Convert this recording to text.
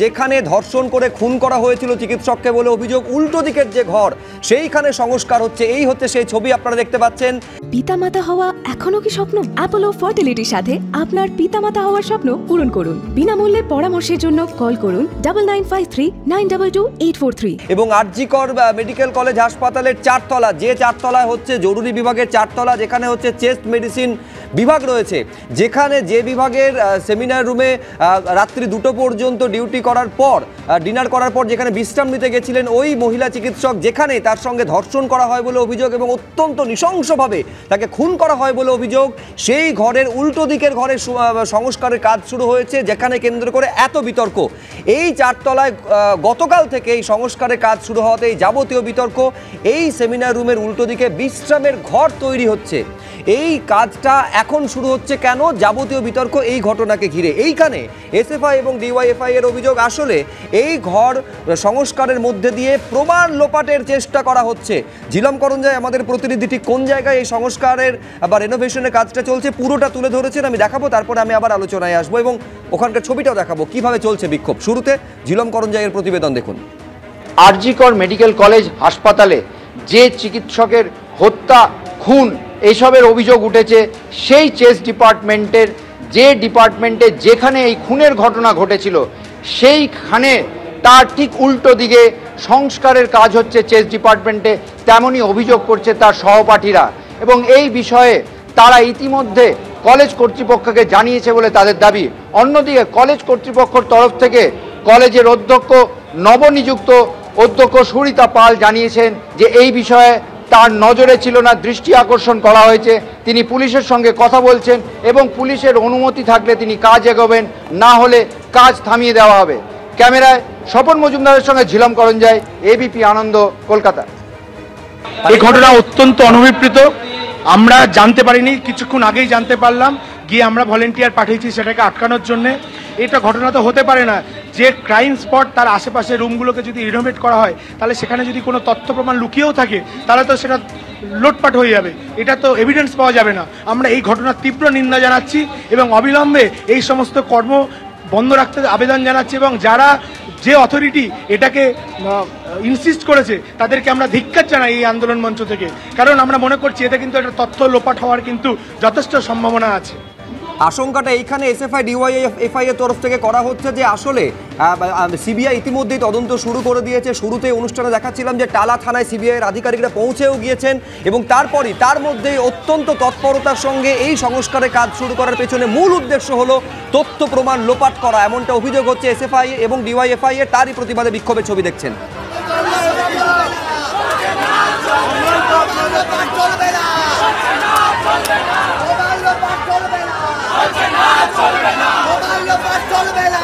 যেখানে ধর্ষণ করে খুন করা হয়েছিল চিকিৎসককে বলে অভিযোগ, উল্টো দিকের যে ঘর সেইখানে সংস্কার হচ্ছে। এই হচ্ছে সেই ছবি আপনারা দেখতে পাচ্ছেন। পিতামাতা হওয়া এখনো কি স্বপ্ন? অ্যাপোলো ফার্টিলিটির সাথে আপনার পিতামাতা হওয়ার স্বপ্ন পূরণ করুন। বিনামূল্যে পরামর্শের জন্য কল করুন 9953922843। এবং আরজিকর মেডিকেল কলেজ হাসপাতালের 4 তলা, যে 4 তলায় হচ্ছে জরুরি বিভাগের 4 তলা, যেখানে হচ্ছে চেস্ট মেডিসিন বিভাগ রয়েছে, যেখানে যে বিভাগের সেমিনার রুমে রাত্রি 2টো পর্যন্ত ডিউটি করার পর, ডিনার করার পর যেখানে বিশ্রাম নিতে গেছিলেন ওই মহিলা চিকিৎসক, যেখানে তার সঙ্গে ধর্ষণ করা হয় বলে অভিযোগ এবং অত্যন্ত নৃশংসভাবে তাকে খুন করা হয় বলে অভিযোগ, সেই ঘরের উল্টো দিকের ঘরে সংস্কারের কাজ শুরু হয়েছে, যেখানে কেন্দ্র করে এত বিতর্ক। এই 4 তলায় গতকাল থেকে এই সংস্কারের কাজ শুরু হওয়াতে এই যাবতীয় বিতর্ক। এই সেমিনার রুমের উল্টো দিকে বিশ্রামের ঘর তৈরি হচ্ছে, এই কাজটা এখন শুরু হচ্ছে কেন? যাবতীয় বিতর্ক এই ঘটনাকে ঘিরে। এইখানে এসএফআই এবং ডিওয়াইএফআই এর অভিযোগ, আসলে এই ঘর সংস্কারের মধ্যে দিয়ে প্রমাণ লোপাটের চেষ্টা করা হচ্ছে। ঝিলম করঞ্জায় আমাদের প্রতিনিধি ঠিক কোন জায়গায় এই সংস্কারের বা রেনোভেশনের কাজটা চলছে পুরোটা তুলে ধরেছেন, আমি দেখাবো, তারপরে আমি আবার আলোচনায় আসবো এবং ওখানকার ছবিটাও দেখাবো কিভাবে চলছে বিক্ষোভ। শুরুতে ঝিলম করঞ্জায়ের প্রতিবেদন দেখুন। আরজিকর মেডিকেল কলেজ হাসপাতালে যে চিকিৎসকের হত্যা, খুন এসবের অভিযোগ উঠেছে, সেই চেস্ট ডিপার্টমেন্টের যে ডিপার্টমেন্টে যেখানে এই খুনের ঘটনা ঘটেছিল সেইখানে তার ঠিক উল্টো দিকে সংস্কারের কাজ হচ্ছে চেস্ট ডিপার্টমেন্টে, তেমনই অভিযোগ করছে তার সহপাঠীরা। এবং এই বিষয়ে তারা ইতিমধ্যে কলেজ কর্তৃপক্ষকে জানিয়েছে বলে তাদের দাবি। অন্যদিকে কলেজ কর্তৃপক্ষের তরফ থেকে কলেজের অধ্যক্ষ, নবনিযুক্ত অধ্যক্ষ সুরিতা পাল জানিয়েছেন যে এই বিষয়ে তার নজরে ছিল না, দৃষ্টি আকর্ষণ করা হয়েছে, তিনি পুলিশের সঙ্গে কথা বলছেন এবং পুলিশের অনুমতি থাকলে তিনি কাজ এগোবেন, না হলে কাজ থামিয়ে দেওয়া হবে। ক্যামেরায় স্বপন মজুমদারের সঙ্গে ঝিলম করঞ্জায়, এবিপি আনন্দ, কলকাতা। এই ঘটনা অত্যন্ত অনভিপ্রেত, আমরা জানতে পারিনি, কিছুক্ষণ আগেই জানতে পারলাম, গিয়ে আমরা ভলেন্টিয়ার পাঠিয়েছি সেটাকে আটকানোর জন্যে। এটা ঘটনা তো হতে পারে না যে ক্রাইম স্পট তার আশেপাশে রুমগুলোকে যদি রিনোভেট করা হয়, তাহলে সেখানে যদি কোনো তথ্য প্রমাণ লুকিয়েও থাকে তাহলে তো সেটা লোটপাট হয়ে যাবে, এটা তো এভিডেন্স পাওয়া যাবে না। আমরা এই ঘটনার তীব্র নিন্দা জানাচ্ছি এবং অবিলম্বে এই সমস্ত কর্ম বন্ধ রাখতে আবেদন জানাচ্ছি এবং যারা যে অথরিটি এটাকে ইনসিস্ট করেছে তাদেরকে আমরা ধিক্কার জানাই এই আন্দোলন মঞ্চ থেকে, কারণ আমরা মনে করছি এতে কিন্তু একটা তথ্য লোপাট হওয়ার কিন্তু যথেষ্ট সম্ভাবনা আছে। আশঙ্কাটা এইখানে এসএফআই ডিওয়াইএফআই এর তরফ থেকে করা হচ্ছে যে আসলে সিবিআই ইতিমধ্যেই তদন্ত শুরু করে দিয়েছে। শুরুতে অনুষ্ঠানে দেখাচ্ছিলাম যে টালা থানায় সিবিআইয়ের আধিকারিকরা পৌঁছেও গিয়েছেন এবং তারপরই তার মধ্যেই অত্যন্ত তৎপরতার সঙ্গে এই সংস্কারের কাজ শুরু করার পেছনে মূল উদ্দেশ্য হলো তথ্য প্রমাণ লোপাট করা, এমনটা অভিযোগ হচ্ছে এসএফআই এবং ডিওয়াইএফআই এর। তারই প্রতিবাদে বিক্ষোভের ছবি দেখছেন। চলবে না।